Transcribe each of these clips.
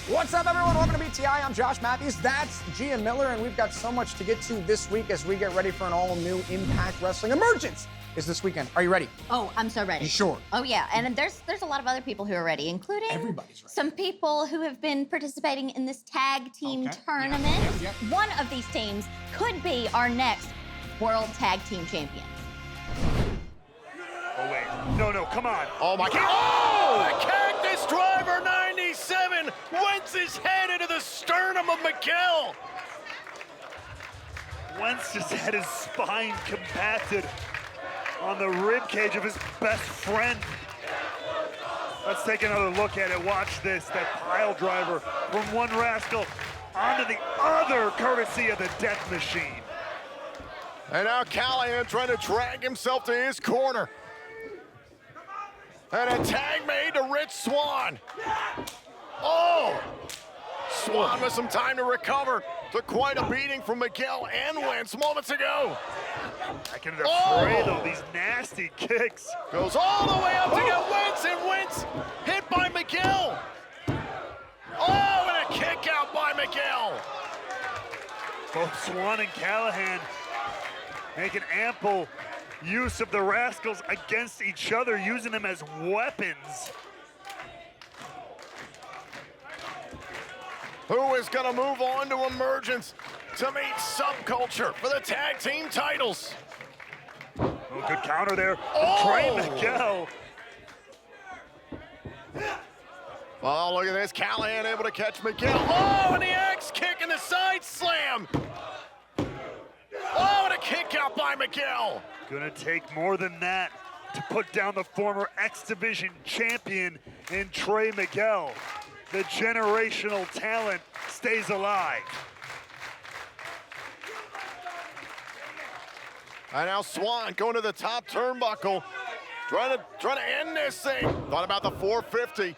What's up, everyone? Welcome to BTI. I'm Josh Matthews. That's Gia Miller, and we've got so much to get to this week as we get ready for an all-new Impact Wrestling Emergence is this weekend. Are you ready? Oh, I'm so ready. You sure? Oh, yeah. And there's a lot of other people who are ready, including Everybody's ready. some people who have been participating in this tag team tournament. Yeah. One of these teams could be our next World Tag Team Champion. Oh, wait. No, come on. Oh, my God. Oh! The Cactus Driver 97 whence his head into the sternum of Miguel. Wentz just had his spine compacted on the rib cage of his best friend. Let's take another look at it. Watch this. That pile driver from one Rascal onto the other, courtesy of the Death Machine. And now Kylan trying to drag himself to his corner. And a tag made to Rich Swann. Oh! Swann with some time to recover. Took quite a beating from Miguel and Wentz moments ago. Back into the fray, though, these nasty kicks. Goes all the way up to get Wentz, and Wentz hit by Miguel. Oh, and a kick out by Miguel. Both Swann and Callahan making ample use of the Rascals against each other, using them as weapons. Who is going to move on to Emergence to meet Subculture for the tag team titles? Oh, good counter there from Trey Miguel. Oh, look at this. Callahan able to catch Miguel. Oh, and the axe kick and the side slam. Oh, and a kick out by Miguel. Gonna take more than that to put down the former X Division champion in Trey Miguel. The generational talent stays alive. And now Swann going to the top turnbuckle, trying to end this thing. Thought about the 450.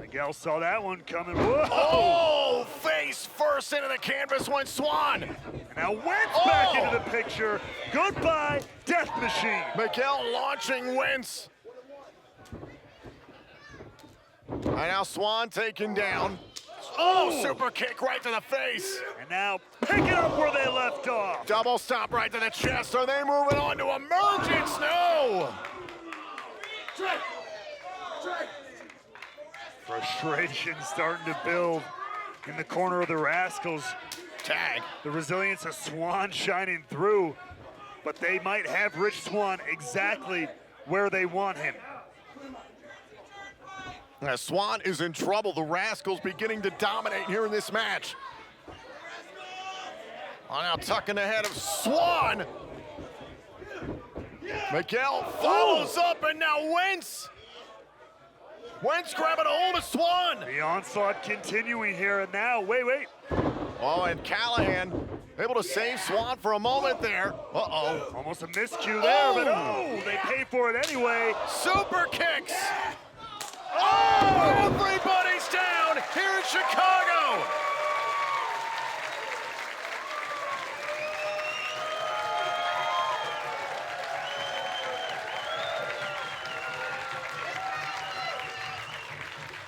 Miguel saw that one coming. Whoa! Oh, face first into the canvas went Swann. And now Wentz back into the picture. Goodbye, Death Machine. Miguel launching Wentz. And now Swann taken down. Oh, super kick right to the face. And now pick it up where they left off. Double stop right to the chest. Are they moving on to Emergence? No. Frustration starting to build in the corner of the Rascals. Tag. The resilience of Swann shining through, but they might have Rich Swann exactly where they want him. Now Swann is in trouble. The Rascals beginning to dominate here in this match. Oh, now tucking the head of Swann. Miguel follows up, and now Wentz. Wentz grabbing a hold of Swann. The onslaught continuing here, and now, wait. Oh, and Callahan able to save Swann for a moment there. Uh-oh. Almost a miscue there, but they pay for it anyway. Super kicks. Oh, everybody's down here in Chicago.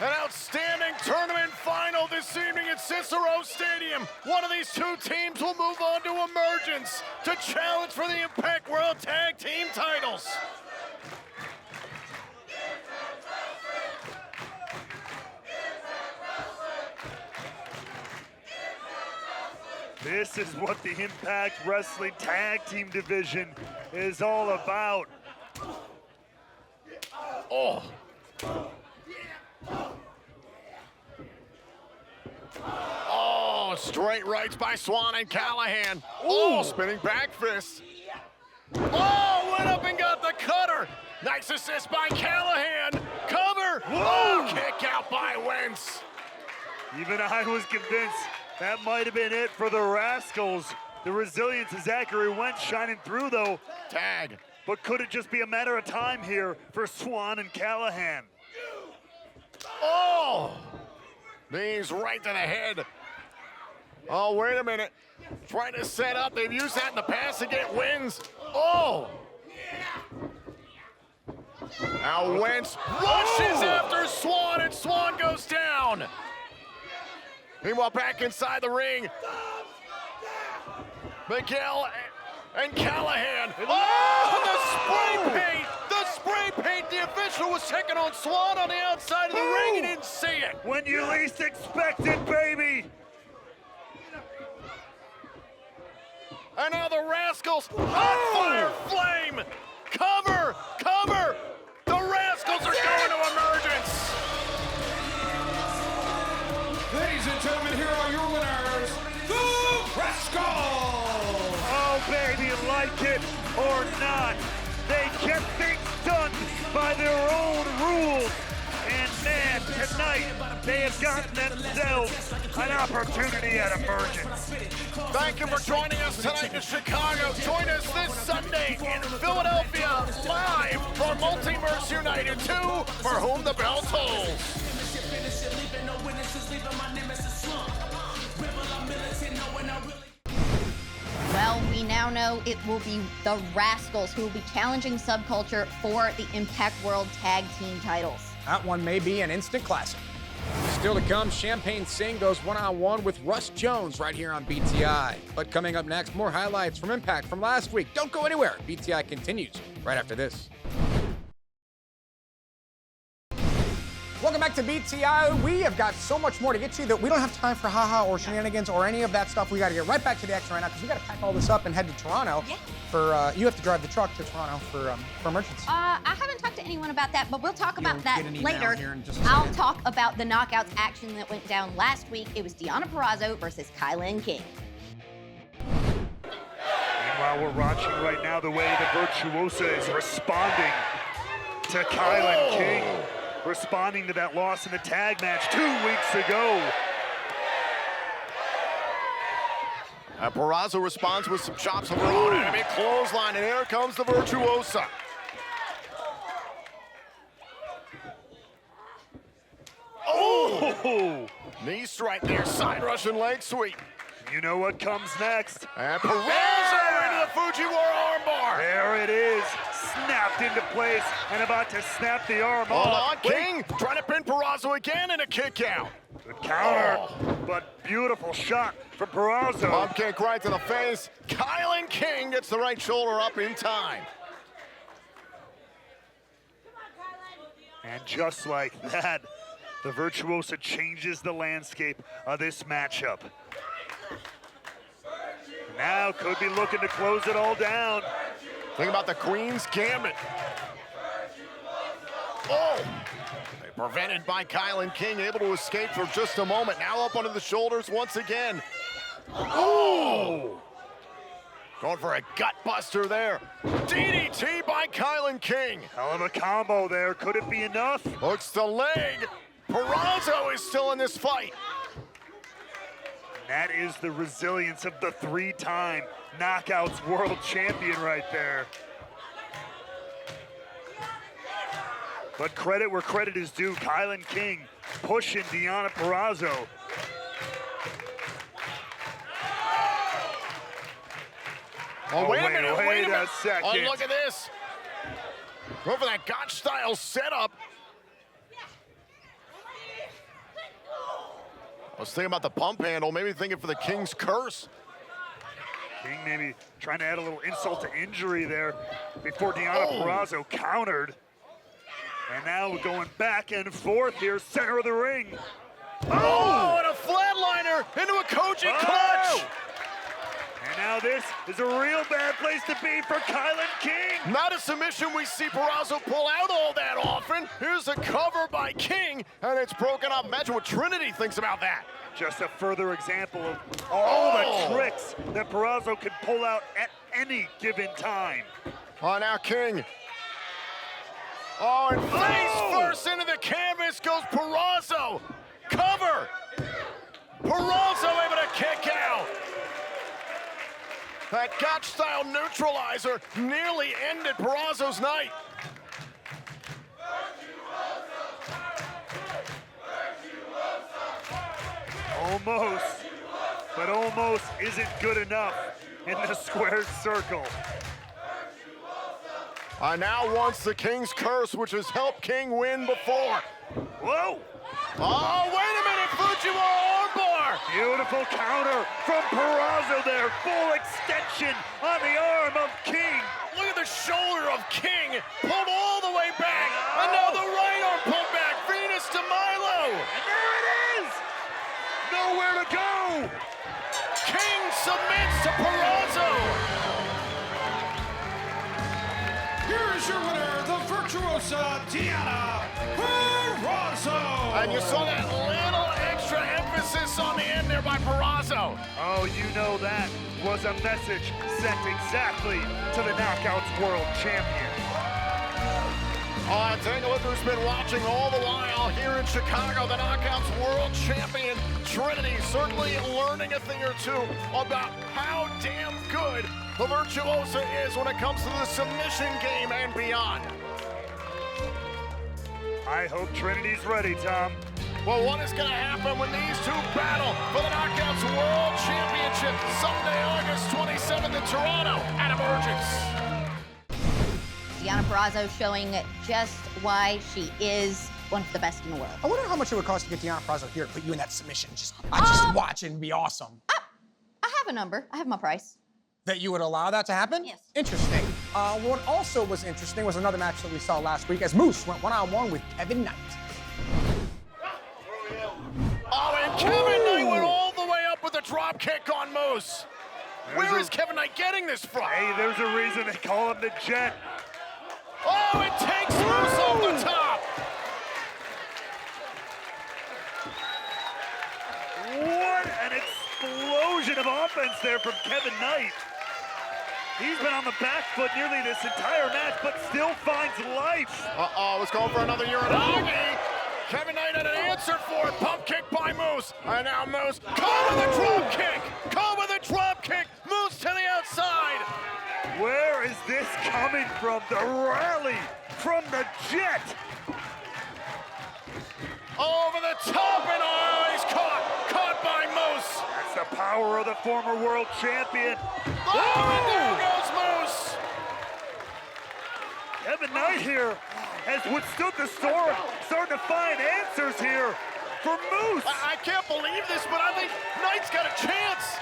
An outstanding tournament final this evening at Cicero Stadium. One of these two teams will move on to Emergence to challenge for the Impact World Tag Team titles. This is what the Impact Wrestling Tag Team Division is all about. Oh. Oh, straight rights by Swann and Callahan. Oh, spinning back fist. Oh, went up and got the cutter. Nice assist by Callahan. Cover. Oh, kick out by Wentz. Even I was convinced that might have been it for the Rascals. The resilience of Zachary Wentz shining through, though. Tag. But could it just be a matter of time here for Swann and Callahan? Oh! Knees right to the head. Oh, wait a minute. Trying to set up. They've used that in the past to get wins. Oh! Now Wentz rushes after Swann, and Swann goes down. Meanwhile, back inside the ring, Miguel and Callahan. Oh, the spray paint! The spray paint! The official was checking on Swan on the outside of the ring. He didn't see it. When you least expect it, baby. And now the Rascals, hot fire flame. Cover, cover. The Rascals are going to Emergence. Ladies and gentlemen, here are your winners, the Rascals! Oh, baby, like it or not, they get things done by their own rules. And man, tonight, they have gotten themselves an opportunity at Emergence. Thank you for joining us tonight in Chicago. Join us this Sunday in Philadelphia, live for Multiverse United 2, for whom the bell tolls. Well, we now know it will be the Rascals who will be challenging Subculture for the Impact World Tag Team titles. That one may be an instant classic. Still to come, Champagne Singh goes one-on-one with Russ Jones right here on BTI. But coming up next, more highlights from Impact from last week. Don't go anywhere. BTI continues right after this. Welcome back to BTI. We have got so much more to get to that we don't have time for haha or shenanigans or any of that stuff. We got to get right back to the action right now because we got to pack all this up and head to Toronto. Yeah. For you have to drive the truck to Toronto for Emergence. I haven't talked to anyone about that, but we'll talk about You'll that get an email later. here in just a I'll second. talk about the knockouts action that went down last week. It was Deonna Perazzo versus Kylan King. Meanwhile, we're watching right now the way the Virtuosa is responding to Kylan King. Responding to that loss in the tag match 2 weeks ago. And Perazzo responds with some chops of her own enemy, clothesline, and here comes the Virtuosa. Oh! Knee strike there, side Russian leg sweep. You know what comes next. And Perazzo into the Fujiwara armbar. There it is, snapped into place and about to snap the arm Hold off. on, King, trying to pin Perazzo again and a kick out. Good counter, but beautiful shot from Perazzo. Bump kick right to the face. Kylan King gets the right shoulder up in time. And just like that, the Virtuosa changes the landscape of this matchup. Now could be looking to close it all down. Think about the Queen's Gambit. Oh! Prevented by Kylan King, able to escape for just a moment. Now up under the shoulders once again. Oh! Going for a gut buster there. DDT by Kylan King. Hell of a combo there. Could it be enough? Hooks the leg. Perazzo is still in this fight. That is the resilience of the three-time Knockouts world champion right there. But credit where credit is due. Kylan King pushing Deonna Perazzo. Oh, wait a minute, wait a second. Oh, look at this. Go for that Gotch-style setup. I was thinking about the pump handle, maybe thinking for the King's Curse. King maybe trying to add a little insult to injury there before Deonna Perazzo countered. And now we're going back and forth here, center of the ring. Oh, and a flatliner into a Koji clutch. And now this is a real bad place to be for Kylan King. Not a submission we see Perazzo pull out all that often. Here's a cover by King, and it's broken up. Imagine what Trinity thinks about that. Just a further example of all the tricks that Perazzo can pull out at any given time. Oh, now King. Oh, and face first into the canvas goes Perazzo. Cover. Perazzo able to kick out. That Gotch-style neutralizer nearly ended Perazzo's night. Almost, but almost isn't good enough in the squared circle. Now wants the King's Curse, which has helped King win before. Whoa! Oh, wait a minute, Fujiwara armbar! Beautiful counter from Perazzo there. Full extension on the arm of King. Look at the shoulder of King, pulled all the way back. And now the right arm pulled back. Venus to Milo. And there it is! Nowhere to go! King submits to Perazzo. Here is your winner, the virtuosa Diana Perazzo. And you saw that little extra emphasis on the end there by Perazzo. Oh, you know that was a message sent exactly to the Knockouts World Champion. Take a look who's been watching all the while here in Chicago, the Knockouts World Champion Trinity, certainly learning a thing or two about how damn good the virtuosa is when it comes to the submission game and beyond. I hope Trinity's ready, Tom. Well, what is going to happen when these two battle for the Knockouts World Championship Sunday, August 27th in Toronto at Emergence? Diana Perazzo showing just why she is one of the best in the world. I wonder how much it would cost to get Diana Perazzo here to put you in that submission. I just watch it and be awesome. I have a number. I have my price. That you would allow that to happen? Yes. Interesting. What also was interesting was another match that we saw last week as Moose went one-on-one with Kevin Knight. Oh, and Kevin Knight went all the way up with a drop kick on Moose. Where is Kevin Knight getting this from? Hey, there's a reason they call him the Jet. Oh, it takes Moose off the top. What an explosion of offense there from Kevin Knight. He's been on the back foot nearly this entire match, but still finds life. Was going for another Uranagi. Kevin Knight had an answer for it. Pump kick by Moose. And now Moose caught with a drop kick. Caught with a drop kick. Moose to the outside. Where is this coming from? The rally from the Jet. Over the top, and he's caught. Caught by Moose. That's the power of the former world champion. Oh, and there goes Moose. Kevin Knight here has withstood the storm, starting to find answers here for Moose. I can't believe this, but I think Knight's got a chance.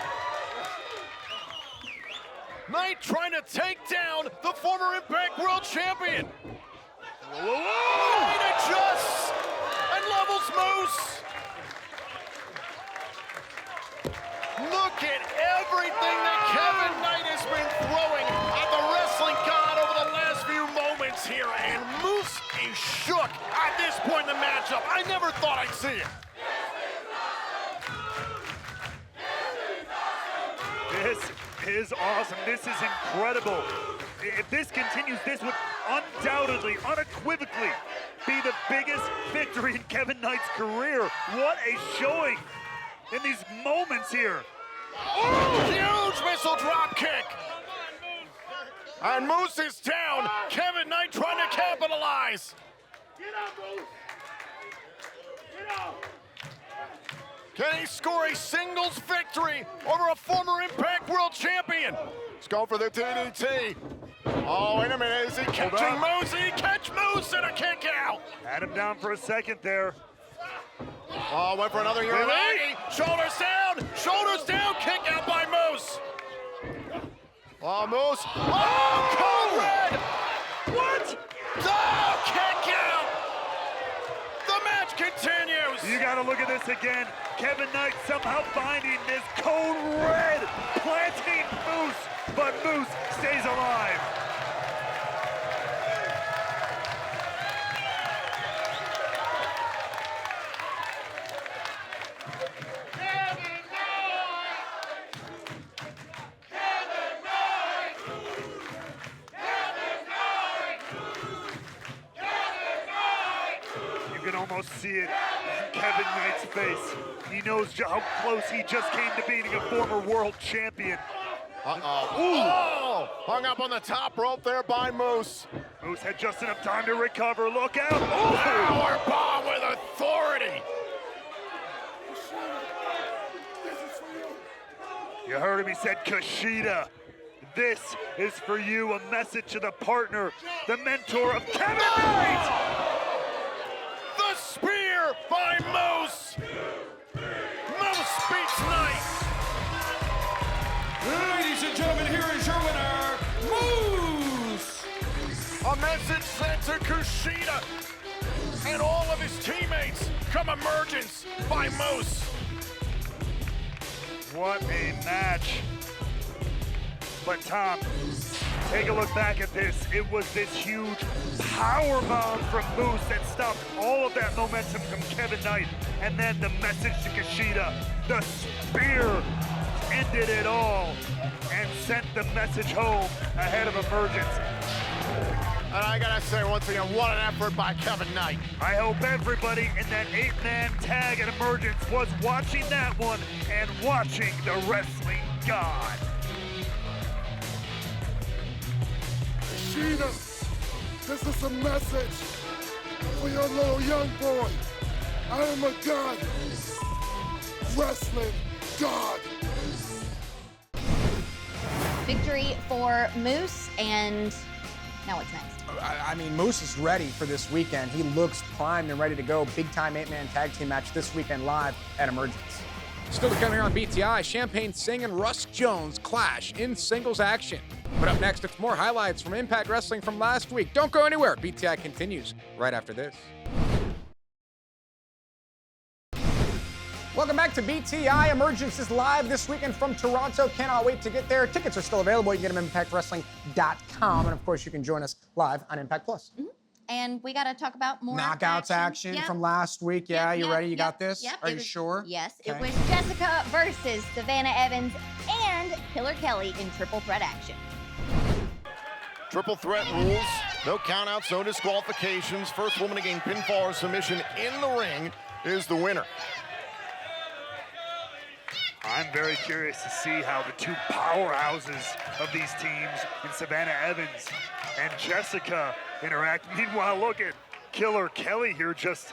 Knight trying to take down the former Impact World Champion. Knight adjusts and levels Moose. Look at everything that Kevin Knight has been throwing at the wrestling god over the last few moments here, and Moose is shook at this point in the matchup. I never thought I'd see it. This is awesome. This is incredible. If this continues, this would undoubtedly, unequivocally be the biggest victory in Kevin Knight's career. What a showing in these moments here. Oh, huge missile drop kick. And Moose is down. Kevin Knight trying to capitalize. Get up, Moose. Get up. Can he score a singles victory over a former Impact World Champion? Let's go for the DDT. Oh, wait a minute. Is he catching Moose? He catch Moose and a kick out. Had him down for a second there. Oh, went for another Uranagi. Shoulders down, kick out by Moose. Oh, Moose. Oh, Code Red. What? Oh, kick out. The match continues. You gotta look at this again. Kevin Knight somehow finding this Code Red, planting Moose, but Moose stays alive. You can almost see it in Kevin Knight's face. He knows how close he just came to beating a former world champion. Oh, hung up on the top rope there by Moose. Moose had just enough time to recover. Look out. Power bomb with authority. You heard him, he said Kushida. This is for you, a message to the partner, the mentor of Kevin Knight. The spear by Moose. Moose beats A message sent to Kushida and all of his teammates from Emergence by Moose. What a match. But Tom, take a look back at this. It was this huge power bomb from Moose that stopped all of that momentum from Kevin Knight. And then the message to Kushida, the spear ended it all and sent the message home ahead of Emergence. And I gotta say, once again, what an effort by Kevin Knight. I hope everybody in that 8-man tag at Emergence was watching that one and watching the wrestling god. Kushida, this is a message for your little young boy. I am a god, wrestling god. Victory for Moose, and now what's next? I mean, Moose is ready for this weekend. He looks primed and ready to go. Big-time 8-man tag team match this weekend live at Emergence. Still to come here on BTI, Champagne Singh and Russ Jones clash in singles action. But up next, it's more highlights from Impact Wrestling from last week. Don't go anywhere. BTI continues right after this. Welcome back to BTI. Emergence is live this weekend from Toronto. Cannot wait to get there. Tickets are still available. You can get them at ImpactWrestling.com. And of course, you can join us live on Impact Plus. Mm-hmm. And we got to talk about more Knockouts action Yep. from last week. Yeah, you ready? You got this? Yep. Are you sure? Yes. Okay. It was Jessica versus Savannah Evans and Killer Kelly in triple threat action. Triple threat rules, no countouts, no disqualifications. First woman to gain pinfall or submission in the ring is the winner. I'm very curious to see how the two powerhouses of these teams in Savannah Evans and Jessica interact. Meanwhile, look at Killer Kelly here just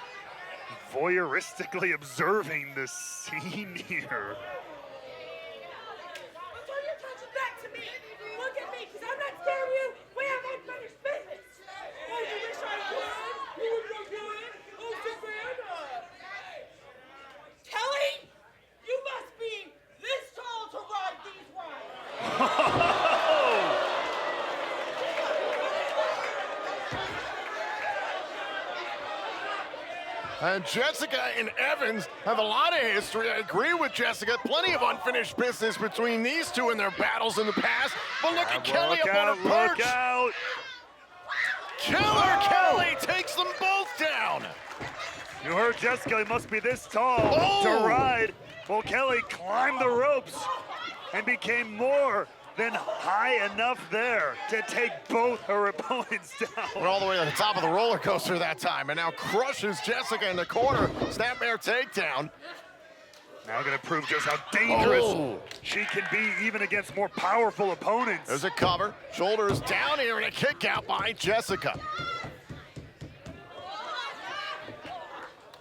voyeuristically observing the scene here. So you're touching back to me. Look at me, because I'm not scared of you. We have unfinished business. Oh, you wish I would? You would go do it? Oh, Savannah. Kelly, you must be this tall to ride these rides. And Jessica and Evans have a lot of history. I agree with Jessica. Plenty of unfinished business between these two in their battles in the past. But look at Kelly up on her perch. Look out! Killer Kelly takes them both down. You heard Jessica, he must be this tall to Oh! ride. Well, Kelly climbed the ropes and became more than high enough there to take both her opponents down. Went all the way to the top of the roller coaster that time and now crushes Jessica in the corner. Snapmare takedown. Now gonna prove just how dangerous Oh. she can be even against more powerful opponents. There's a cover. Shoulders down here and a kick out by Jessica.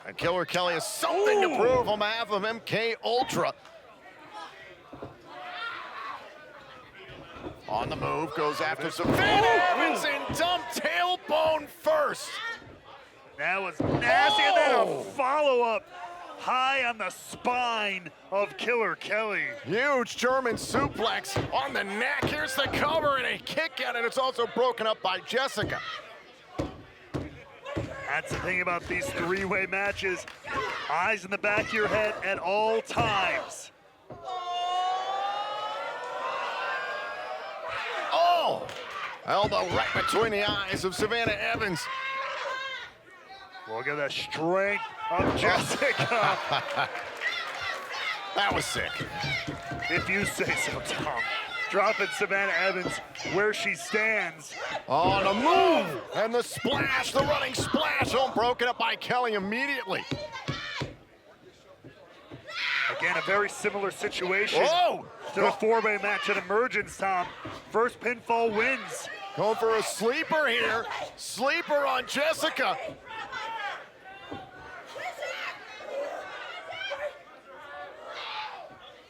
And Killer Kelly has something to prove on behalf of MK Ultra. On the move, goes after Savannah Evans and dumped tailbone first. That was nasty, and then a follow-up high on the spine of Killer Kelly. Huge German suplex on the neck. Here's the cover and a kick out, and it's also broken up by Jessica. That's the thing about these three-way matches. Eyes in the back of your head at all times. Oh! Elbow right between the eyes of Savannah Evans. Look at the strength of Jessica. That was sick. If you say so, Tom. Dropping Savannah Evans where she stands. On the move! And the splash, the running splash. Oh, broken up by Kelly immediately. Again, a very similar situation Whoa! to the four-way match at Emergence, Tom. First pinfall wins. Going for a sleeper here. Sleeper on Jessica.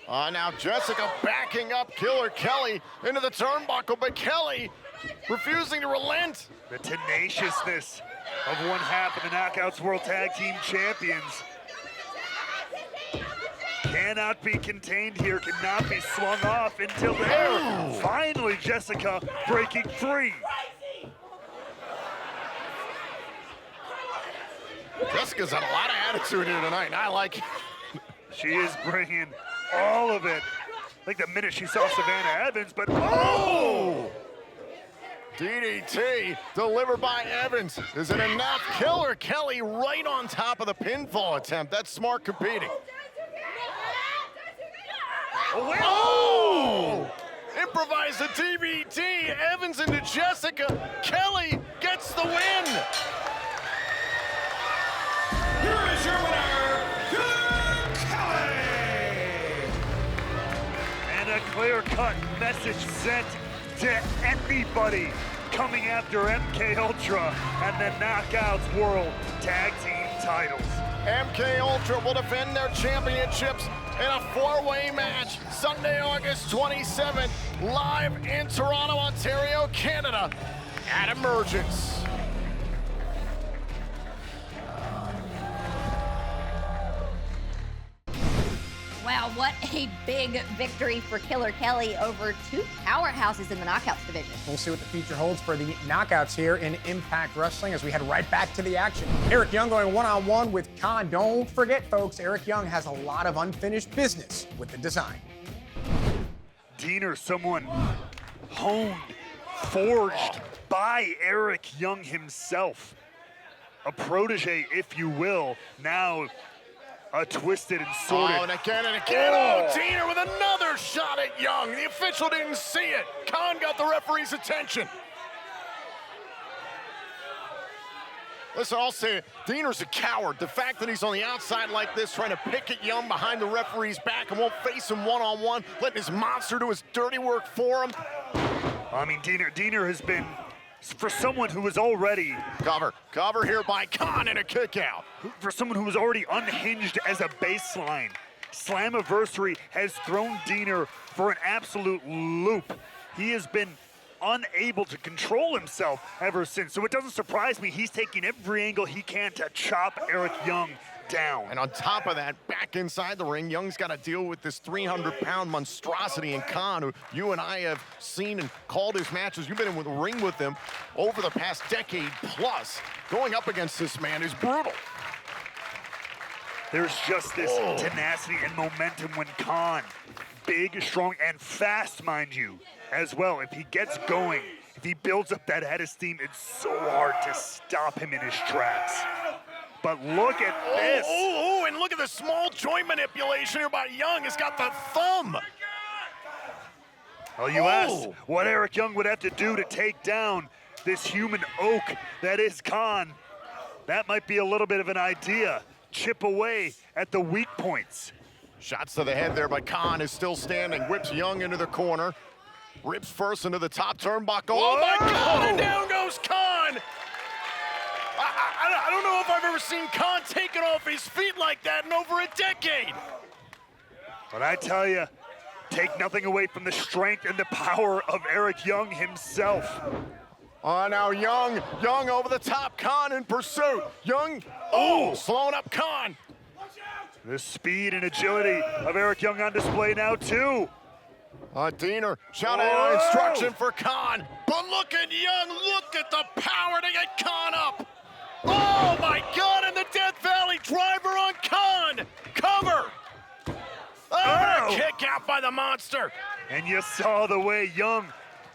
Now Jessica backing up Killer Kelly into the turnbuckle, but Kelly refusing to relent. The tenaciousness of one half of the Knockouts World Tag Team Champions. Cannot be contained here, cannot be slung off until there. Finally, Jessica breaking free. Jessica's had a lot of attitude here tonight, and I like it. She is bringing all of it. Like the minute she saw Savannah Evans, but oh! DDT delivered by Evans. Is it enough? Killer Kelly right on top of the pinfall attempt. That's smart competing. Oh! Improvise the DDT. Evans into Jessica. Kelly gets the win. Here is your winner, Kelly! And a clear-cut message sent to anybody coming after MK Ultra and the Knockouts World Tag Team titles. MK Ultra will defend their championships in a four-way match Sunday, August 27th, live in Toronto, Ontario, Canada, at Emergence. Wow, what a big victory for Killer Kelly over two powerhouses in the Knockouts division. We'll see what the future holds for the Knockouts here in Impact Wrestling as we head right back to the action. Eric Young going one-on-one with Khan. Don't forget, folks, Eric Young has a lot of unfinished business with the design. Diener, someone honed, forged by Eric Young himself. A protege, if you will, now a twisted and sorted. Oh, and again and again. Oh, Diener with another shot at Young. The official didn't see it. Khan got the referee's attention. Listen, I'll say it. Diener's a coward. The fact that he's on the outside like this, trying to pick at Young behind the referee's back and won't face him one-on-one, letting his monster do his dirty work for him. I mean, Diener has been, for someone who was already... Cover here by Khan and a kick out. For someone who was already unhinged as a baseline, Slammiversary has thrown Diener for an absolute loop. He has been unable to control himself ever since. So it doesn't surprise me he's taking every angle he can to chop Eric Young down. And on top of that, back inside the ring, Young's got to deal with this 300-pound monstrosity in Khan, who you and I have seen and called his matches. You've been in the ring with him over the past decade plus. Going up against this man is brutal. There's just this tenacity and momentum when Khan, big, strong, and fast, mind you, as well. If he gets going, if he builds up that head of steam, it's so hard to stop him in his tracks. But look at this. And look at the small joint manipulation here by Young. He's got the thumb. Well, you asked what Eric Young would have to do to take down this human oak that is Khan. That might be a little bit of an idea. Chip away at the weak points. Shots to the head there, but Khan is still standing. Whips Young into the corner. Rips first into the top turnbuckle. Oh my God, and down goes Khan. I don't know if I've ever seen Khan taken off his feet like that in over a decade. But I tell you, take nothing away from the strength and the power of Eric Young himself. Oh, now Young over the top, Khan in pursuit. Young, slowing up Khan. The speed and agility of Eric Young on display now too. Diener shouting out instruction for Khan. But look at Young, look at the power to get Khan up. Oh my God, and the Death Valley driver on Khan. Cover. A kick out by the monster. And you saw the way Young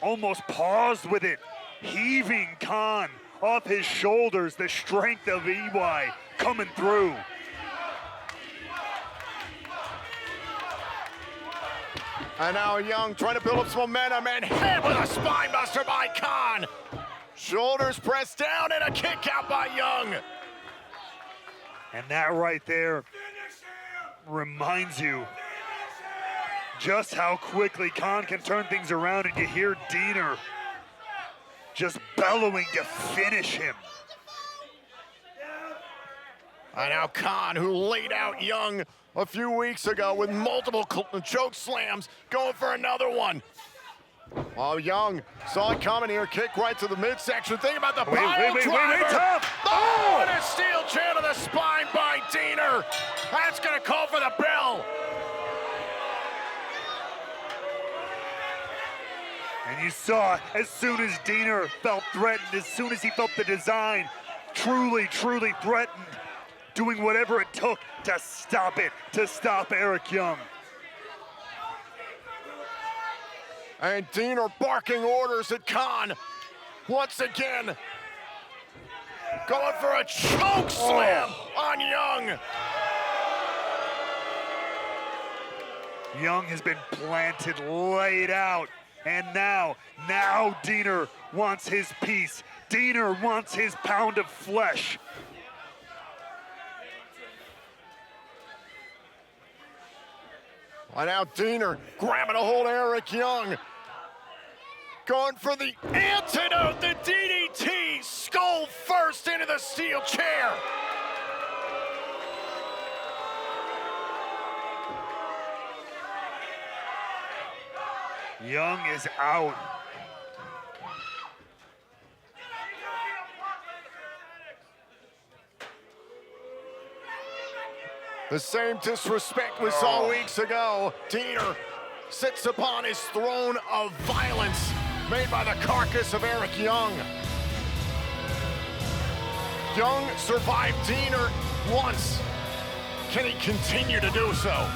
almost paused with it, heaving Khan off his shoulders, the strength of EY coming through. And now Young trying to build up some momentum and hit with a spine buster by Khan. Shoulders pressed down and a kick out by Young. And that right there reminds you just how quickly Khan can turn things around, and you hear Diener just bellowing to finish him. And now Khan, who laid out Young a few weeks ago with multiple choke slams, going for another one. Oh, Young saw it coming here, kick right to the midsection. Think about the pile driver. Tough. Oh, and a steel chair to the spine by Diener. That's gonna call for the bell. And you saw, as soon as Diener felt threatened, as soon as he felt the design truly threatened, doing whatever it took to stop it, to stop Eric Young. And Diener barking orders at Khan. Once again, going for a choke slam on Young. Young has been planted, laid out, and now Diener wants his piece. Diener wants his pound of flesh. And now Diener grabbing a hold of Eric Young. Going for the antidote, the DDT, skull first into the steel chair. Young is out. The same disrespect we saw weeks ago. Diener sits upon his throne of violence made by the carcass of Eric Young. Young survived Diener once. Can he continue to do so?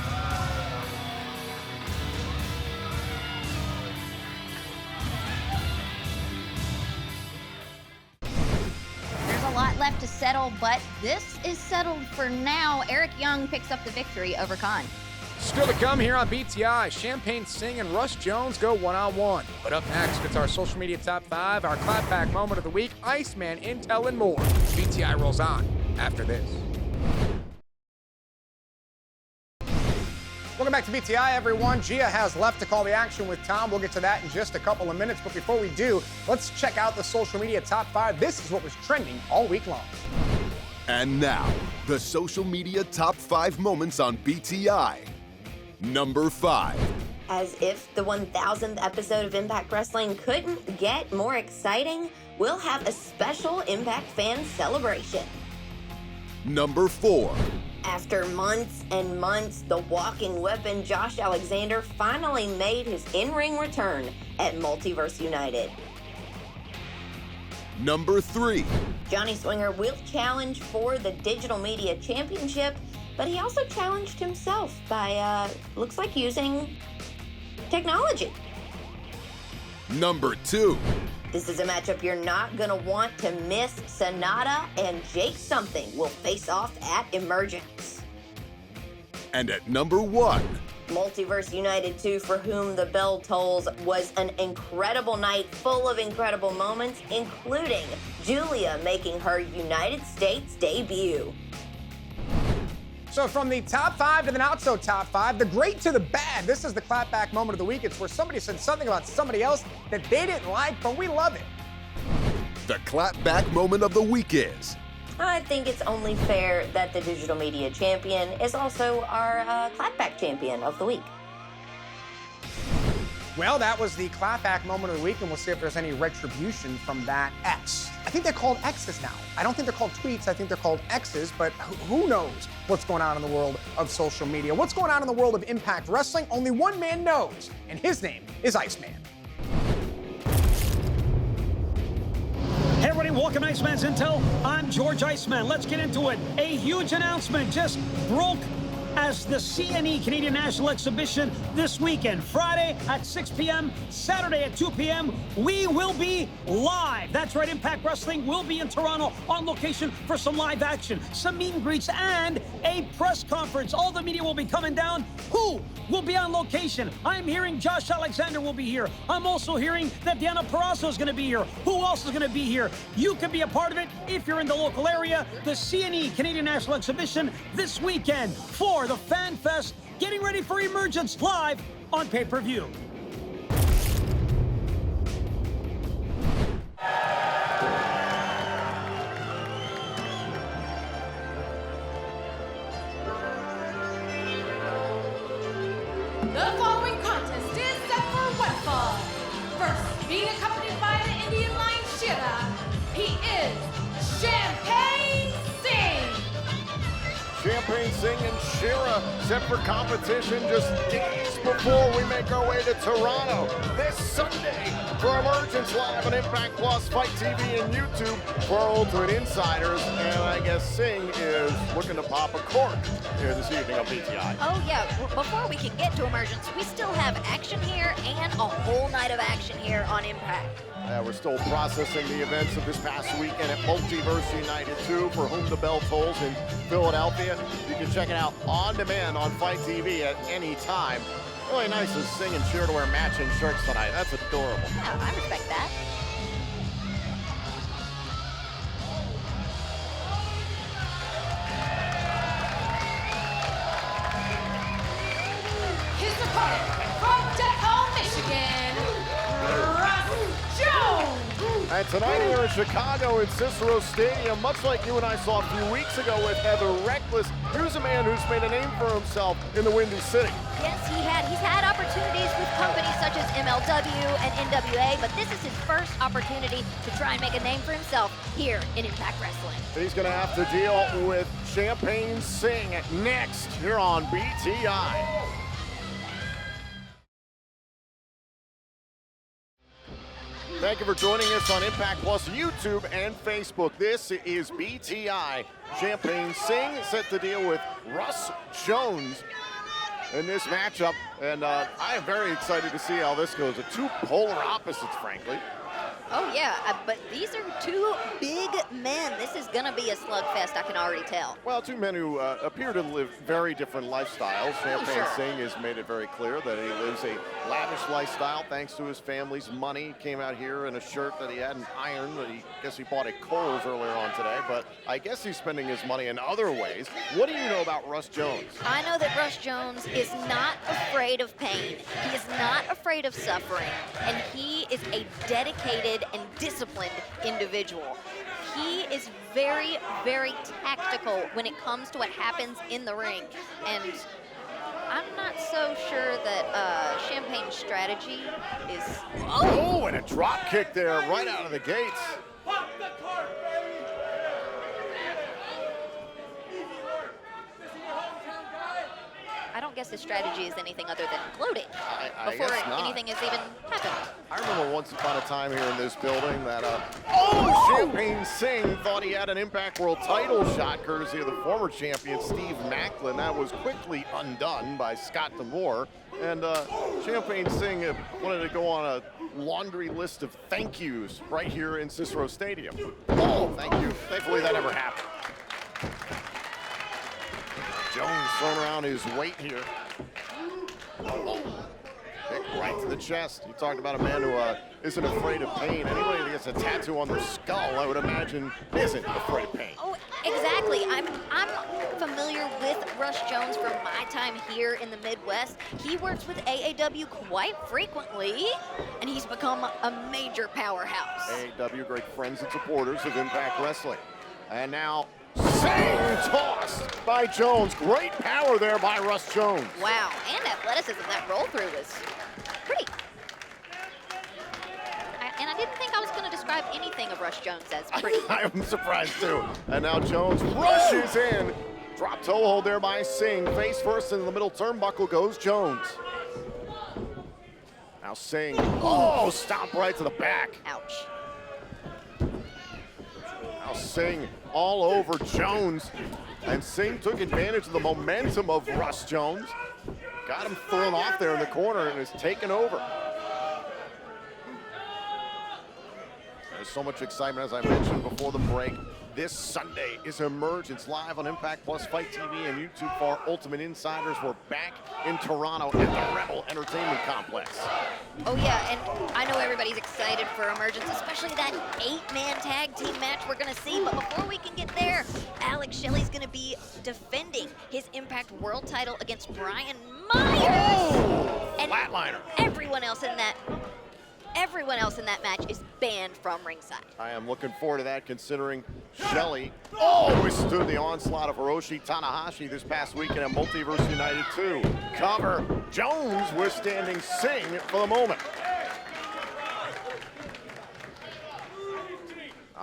There's a lot left to settle, but this is settled for now. Eric Young picks up the victory over Khan. Still to come here on BTI, Champagne Singh and Russ Jones go one-on-one. But up next, it's our social media top 5, our clapback moment of the week, Iceman, Intel, and more. BTI rolls on after this. Welcome back to BTI, everyone. Gia has left to call the action with Tom. We'll get to that in just a couple of minutes. But before we do, let's check out the social media top 5. This is what was trending all week long. And now, the social media top 5 moments on BTI. Number 5. As if the 1000th episode of Impact Wrestling couldn't get more exciting, we'll have a special Impact fan celebration. Number 4. After months and months, the walking weapon Josh Alexander finally made his in-ring return at Multiverse United. Number 3. Johnny Swinger will challenge for the Digital Media Championship, but he also challenged himself by, looks like using technology. Number 2. This is a matchup you're not going to want to miss. Sonata and Jake Something will face off at Emergence. And at number 1. Multiverse United 2, for whom the bell tolls, was an incredible night full of incredible moments, including Julia making her United States debut. So from the top 5 to the not so top 5, the great to the bad, this is the clapback moment of the week. It's where somebody said something about somebody else that they didn't like, but we love it. The clapback moment of the week is... I think it's only fair that the Digital Media Champion is also our clapback champion of the week. Well, that was the clapback moment of the week, and we'll see if there's any retribution from that X. I think they're called X's now. I don't think they're called tweets. I think they're called X's, but who knows what's going on in the world of social media? What's going on in the world of Impact Wrestling? Only one man knows, and his name is Iceman. Hey everybody, welcome to Iceman's Intel. I'm George Iceman. Let's get into it. A huge announcement just broke as the CNE, Canadian National Exhibition, this weekend. Friday at 6 p.m., Saturday at 2 p.m., we will be live. That's right, Impact Wrestling will be in Toronto on location for some live action, some meet and greets, and a press conference. All the media will be coming down. Who will be on location? I'm hearing Josh Alexander will be here. I'm also hearing that Deanna Perazzo is going to be here. Who else is going to be here? You can be a part of it if you're in the local area. The CNE, Canadian National Exhibition, this weekend for the Fan Fest, getting ready for Emergence live on pay-per-view. The following contest is set for one fall. First, being accompanied by the Indian Lion Shira, he is Champagne Singh. Champagne Singh and Shira set for competition just days before we make our way to Toronto this Sunday for Emergence Live on Impact Plus, Fight TV, and YouTube for our Ultimate Insiders. And I guess Singh is looking to pop a cork here this evening on BTI. Oh yeah, before we can get to Emergence, we still have action here and a whole night of action here on Impact. We're still processing the events of this past weekend at Multiverse United 2, for whom the bell tolls in Philadelphia. You can check it out on demand on Fight TV at any time. Really nice to Sing and Shira to wear matching shirts tonight. That's adorable. Yeah, I respect that. His opponent from Decatur, Michigan, Russ Jones. And tonight here in Chicago in Cicero Stadium, much like you and I saw a few weeks ago with Heather Reckless, here's a man who's made a name for himself in the Windy City. Yes, he's had opportunities with companies such as MLW and NWA, but this is his first opportunity to try and make a name for himself here in Impact Wrestling. He's going to have to deal with Champagne Singh next here on BTI. Thank you for joining us on Impact Plus YouTube and Facebook. This is BTI. Champagne Singh set to deal with Russ Jones in this matchup. And I am very excited to see how this goes. The two polar opposites, frankly. Oh yeah, but these are two big men. This is gonna be a slugfest, I can already tell. Well, two men who appear to live very different lifestyles. Champagne Singh has made it very clear that he lives a lavish lifestyle thanks to his family's money. He came out here in a shirt that he hadn't ironed, that he bought at Kohl's earlier on today, but I guess he's spending his money in other ways. What do you know about Russ Jones? I know that Russ Jones is not afraid of pain. He is not afraid of suffering, and he is a dedicated and disciplined individual. He is very, very tactical when it comes to what happens in the ring, and I'm not so sure that Champagne's strategy is... Oh, and a drop kick there right out of the gates. Pop the cart, baby! I don't guess his strategy is anything other than gloating I before guess not. anything has even happened. I remember once upon a time here in this building that, Champagne Singh thought he had an Impact World title shot courtesy of the former champion Steve Macklin. That was quickly undone by Scott D'Amore. And Champagne Singh wanted to go on a laundry list of thank yous right here in Cicero Stadium. Oh, thank you. Thankfully that never happened. Jones throwing around his weight here. Oh, kick right to the chest. You talked about a man who isn't afraid of pain. Anybody that gets a tattoo on their skull, I would imagine, isn't afraid of pain. Oh, exactly. I'm familiar with Russ Jones from my time here in the Midwest. He works with AAW quite frequently, and he's become a major powerhouse. AAW, great friends and supporters of Impact Wrestling. And now, Singh tossed by Jones. Great power there by Russ Jones. Wow, and athleticism. That roll through was pretty. And I didn't think I was going to describe anything of Russ Jones as pretty. I'm surprised too. And now Jones rushes in. Drop toe hold there by Singh. Face first into the middle turnbuckle goes Jones. Now Singh. Oh, stomp right to the back. Ouch. Now Singh all over Jones. And Singh took advantage of the momentum of Russ Jones. Got him thrown off there in the corner and is taken over. There's so much excitement, as I mentioned before the break. This Sunday is Emergence live on Impact Plus, Fight TV, and YouTube for our Ultimate Insiders. We're back in Toronto at the Rebel Entertainment Complex. Oh yeah, and I know everybody's excited for Emergence, especially that 8-man tag team match we're gonna see. But before we can get there, Alex Shelley's gonna be defending his Impact World title against Brian Myers. Oh, and flatliner. Everyone else in that match is banned from ringside. I am looking forward to that, considering Shelley withstood the onslaught of Hiroshi Tanahashi this past weekend at Multiverse United 2. Cover. Jones withstanding Singh for the moment.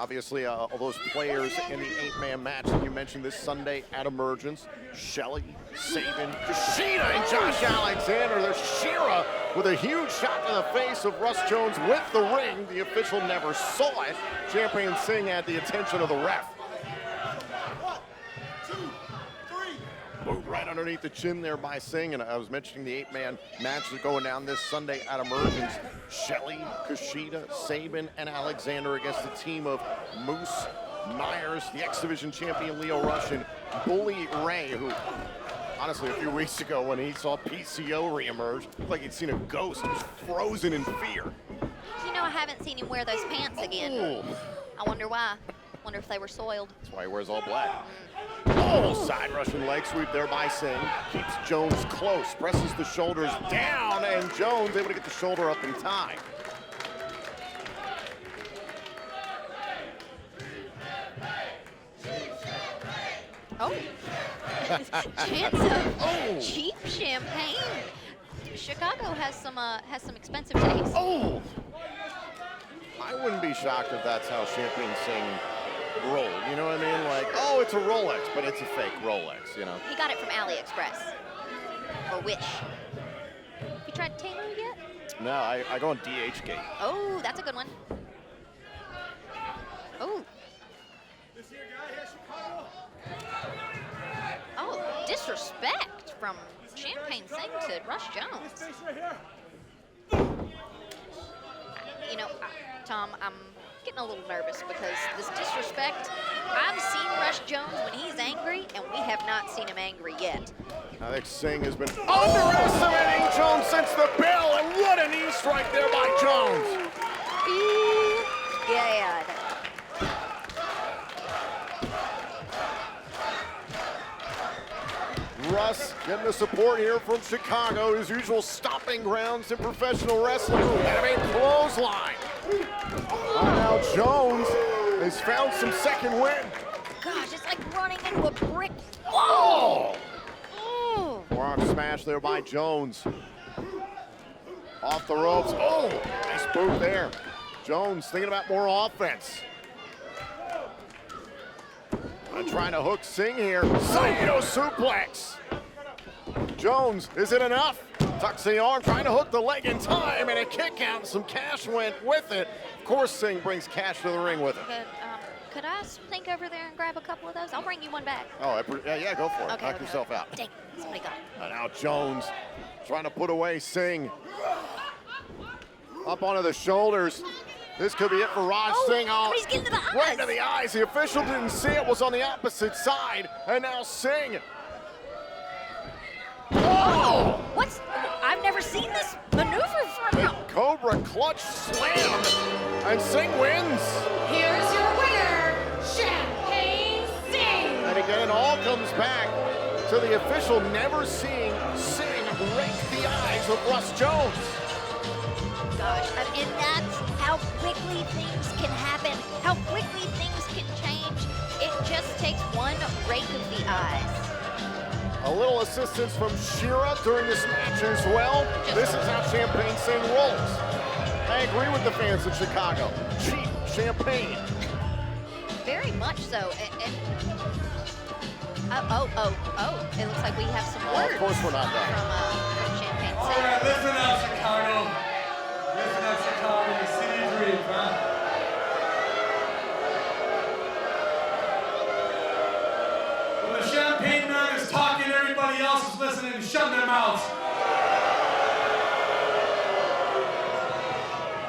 Obviously, all those players in the 8-man match that you mentioned this Sunday at Emergence. Shelly, Sabin, Kushida, and Josh Alexander. There's Shera with a huge shot to the face of Russ Jones with the ring. The official never saw it. Champagne Singh had the attention of the ref. Boot right underneath the chin there by Singh, and I was mentioning the 8-man match that's going down this Sunday at Emergence. Shelly, Kushida, Sabin, and Alexander against the team of Moose, Myers, the X-Division champion Leo Rush, and Bully Ray, who, honestly, a few weeks ago when he saw PCO reemerge, looked like he'd seen a ghost. He was frozen in fear. You know, I haven't seen him wear those pants again. Ooh. I wonder why. Wonder if they were soiled. That's why he wears all black. Oh, side Russian leg sweep there by Singh. Keeps Jones close, presses the shoulders down, and Jones able to get the shoulder up in time. Oh. Chance of cheap champagne. Chicago has some expensive taste. Oh. I wouldn't be shocked if that's how Champagne Singh rolled. You know what I mean? Like, oh, it's a Rolex, but it's a fake Rolex, you know? He got it from AliExpress. Or Wish. Have you tried Taylor yet? No, I go on DHgate. Oh, that's a good one. Oh. This here guy here, Chicago. Oh, disrespect from Champagne Singh to Russ Jones. This face right here. You know, Tom, I'm getting a little nervous because this disrespect, I've seen Russ Jones when he's angry, and we have not seen him angry yet. I think Singh has been underestimating Jones since the bell, and what a knee strike there by Jones. Yeah. Russ getting the support here from Chicago, his usual stomping grounds in professional wrestling. And a clothesline. Now Jones has found some second wind. Gosh, it's like running into a brick wall. Oh. Forearm smash there by Jones. Off the ropes. Oh, nice boot there. Jones thinking about more offense. I'm trying to hook Singh here. Saito suplex. Jones, is it enough? Tucks the arm, trying to hook the leg in time, and a kick out, and some cash went with it. Of course, Singh brings cash to the ring with it. Could I sneak over there and grab a couple of those? I'll bring you one back. Oh, yeah, go for it. Okay, Knock yourself out. Dang, somebody got it. And now Jones trying to put away Singh. Up onto the shoulders. This could be it for Raj Singh. Oh, he's getting to the eyes. Right to the eyes. The official didn't see it, was on the opposite side. And now Singh. Oh! I've never seen this maneuver from him. Cobra clutch slam. And Singh wins. Here's your winner, Champagne Singh. And again, it all comes back to the official never seeing Singh rake the eyes of Russ Jones. Gosh, and that's how quickly things can happen, how quickly things can change. It just takes one rake of the eyes. A little assistance from Shera during this match as well. This is how Champagne Singh rolls. I agree with the fans of Chicago. Cheap champagne. Very much so. It looks like we have some words. Of course we're not done. From Champagne Singh. All right, listen up, Chicago. Listen up, Chicago, the city of dreams, huh? When the Champagne man is talking, everybody else is listening and shut their mouths.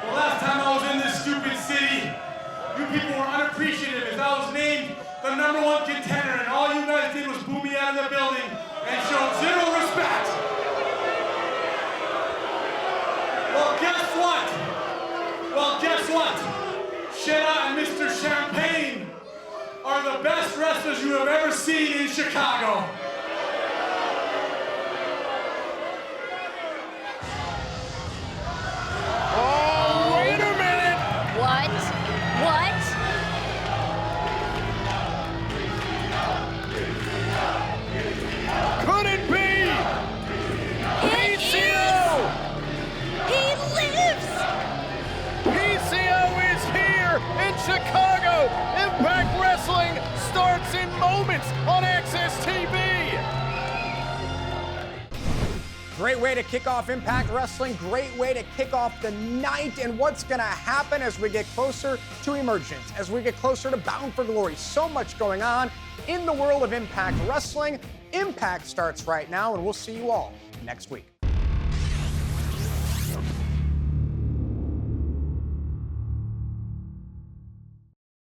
The last time I was in this stupid city, you people were unappreciative as I was named the #1 contender, and all you guys did was boo me out of the building and showed zero respect. Well, guess what? Shera and Mr. Champagne are the best wrestlers you have ever seen in Chicago. Oh, wait a minute! What? Could it be? PCO! He lives! PCO is here in Chicago on Access TV. Great way to kick off Impact Wrestling. Great way to kick off the night. And what's going to happen as we get closer to Emergence, as we get closer to Bound for Glory. So much going on in the world of Impact Wrestling. Impact starts right now, and we'll see you all next week.